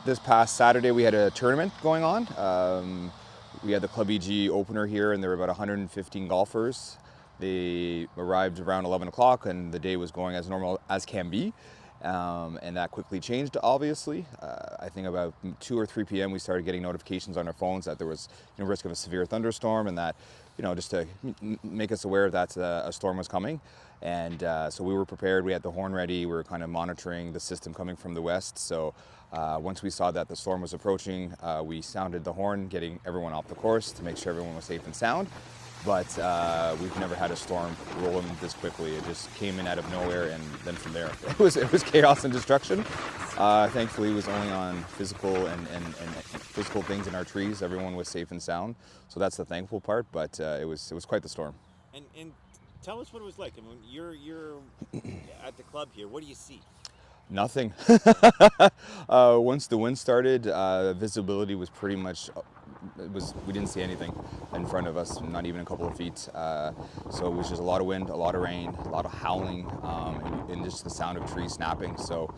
This past Saturday we had a tournament going on. We had the Club EG opener here, and there were about 115 golfers. They arrived around 11 o'clock, and the day was going as normal as can be. And that quickly changed, obviously. I think about 2 or 3 p.m. we started getting notifications on our phones that there was risk of a severe thunderstorm, and that, just to make us aware that a storm was coming. And so we were prepared. We had the horn ready. We were kind of monitoring the system coming from the west. So once we saw that the storm was approaching, we sounded the horn, getting everyone off the course to make sure everyone was safe and sound. But we've never had a storm rolling this quickly. It just came in out of nowhere, and then from there, it was chaos and destruction. Thankfully, it was only on physical and physical things in our trees. Everyone was safe and sound, so that's the thankful part. But it was quite the storm. And tell us what it was like. I mean, you're at the club here. What do you see? Nothing. Once the wind started, visibility was pretty much. We didn't see anything in front of us, not even a couple of feet. So it was just a lot of wind, a lot of rain, a lot of howling, and just the sound of trees snapping. So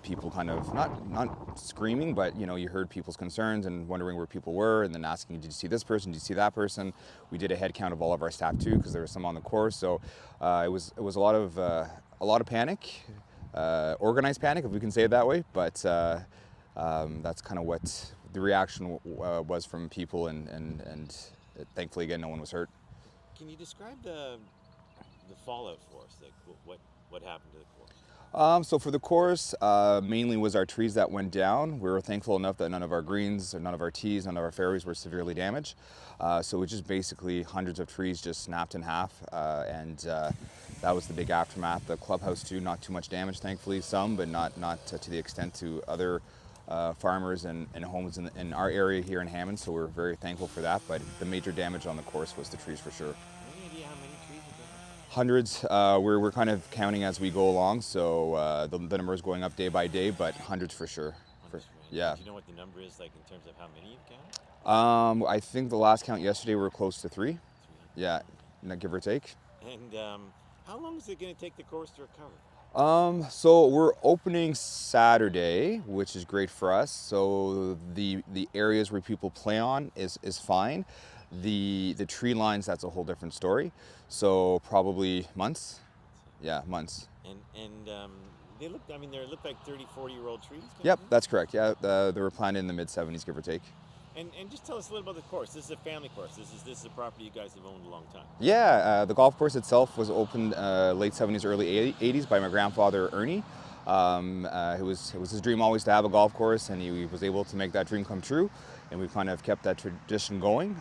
people kind of not screaming, but you heard people's concerns and wondering where people were, and then asking, "Did you see this person? Did you see that person?" We did a head count of all of our staff too, because there was some on the course. So it was a lot of panic, organized panic, if we can say it that way. But that's kind of what the reaction was from people, and thankfully again no one was hurt. Can you describe the fallout for us? Like what happened to the course? So for the course, mainly was our trees that went down. We were thankful enough that none of our greens, or none of our tees, none of our fairways were severely damaged. So it was just basically hundreds of trees just snapped in half, and that was the big aftermath. The clubhouse too, not too much damage, thankfully, some, but not to the extent to other farmers and homes in our area here in Hammond, so we're very thankful for that. But the major damage on the course was the trees for sure. Any idea how many trees are there? Hundreds. We're kind of counting as we go along, so the number is going up day by day, but hundreds for sure. Yeah. Do you know what the number is like in terms of how many you've counted? I think the last count yesterday we were close to 3. Yeah, give or take. And how long is it going to take the course to recover? So we're opening Saturday, which is great for us. So the areas where people play on is fine. The tree lines, that's a whole different story. So probably months. Yeah, months. And they look like 30, 40-year-old trees. Yep, that's correct. Yeah, they were planted in the mid-70s, give or take. And just tell us a little about the course. This is a family course. This is a property you guys have owned a long time. Yeah, the golf course itself was opened late 70s, early 80s by my grandfather, Ernie. It was his dream always to have a golf course, and he was able to make that dream come true, and we've kind of kept that tradition going.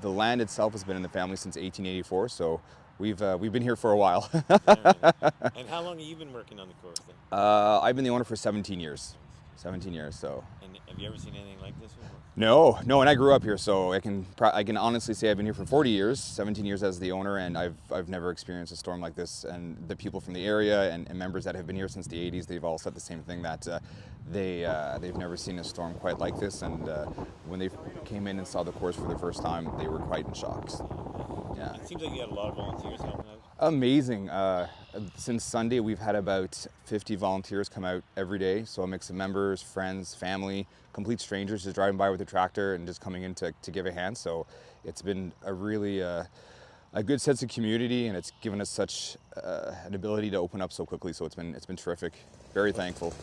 The land itself has been in the family since 1884, so we've been here for a while. And how long have you been working on the course then? I've been the owner for 17 years. 17 years, so. And have you ever seen anything like this before? No, and I grew up here, so I can honestly say I've been here for 40 years, 17 years as the owner, and I've never experienced a storm like this. And the people from the area and members that have been here since the 80s, they've all said the same thing, that they've never seen a storm quite like this. And when they came in and saw the course for the first time, they were quite in shock. Yeah. It seems like you had a lot of volunteers helping out. Amazing. Since Sunday, we've had about 50 volunteers come out every day. So a mix of members, friends, family, complete strangers just driving by with a tractor and just coming in to give a hand. So it's been a really a good sense of community, and it's given us such an ability to open up so quickly. So it's been terrific. Very thankful.